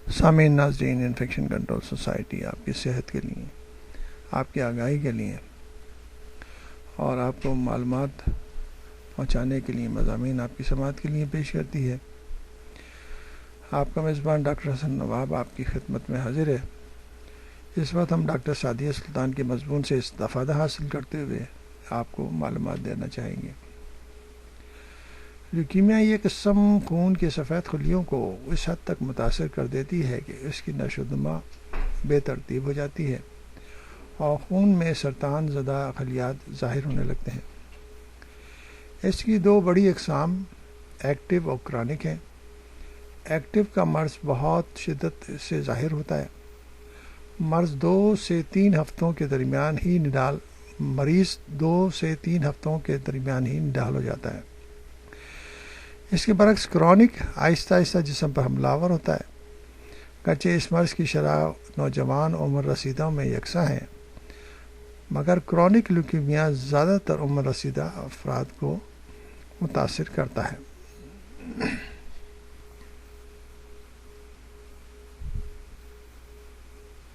سامعین ناظرین، infection control society آپ کی صحت کے لیے، آپ کی آگاہی کے لیے اور آپ کو معلومات پہنچانے کے لیے مضامین آپ کی سماعت کے لیے پیش کرتی ہے۔ آپ کا میزبان ڈاکٹر حسن نواب آپ کی خدمت میں حاضر ہے۔ اس وقت ہم ڈاکٹر سعدیہ سلطان کے مضمون سے استفادہ حاصل کرتے ہوئے آپ کو معلومات دینا چاہیں گے۔ لیوکیمیا یہ قسم خون کے سفید خلیوں کو اس حد تک متاثر کر دیتی ہے کہ اس کی نشو و نما بے ترتیب ہو جاتی ہے اور خون میں سرطان زدہ خلیات ظاہر ہونے لگتے ہیں۔ اس کی دو بڑی اقسام ایکٹیو اور کرونک ہیں۔ ایکٹیو کا مرض بہت شدت سے ظاہر ہوتا ہے۔ مریض 2 سے 3 ہفتوں کے درمیان ہی نڈال ہو جاتا ہے۔ اس کے برعکس کرونک آہستہ آہستہ جسم پر حملہ آور ہوتا ہے۔ گرچہ اس مرض کی شرح نوجوان عمر رسیدوں میں یکساں ہے، مگر کرونک لیوکیمیا زیادہ تر عمر رسیدہ افراد کو متاثر کرتا ہے۔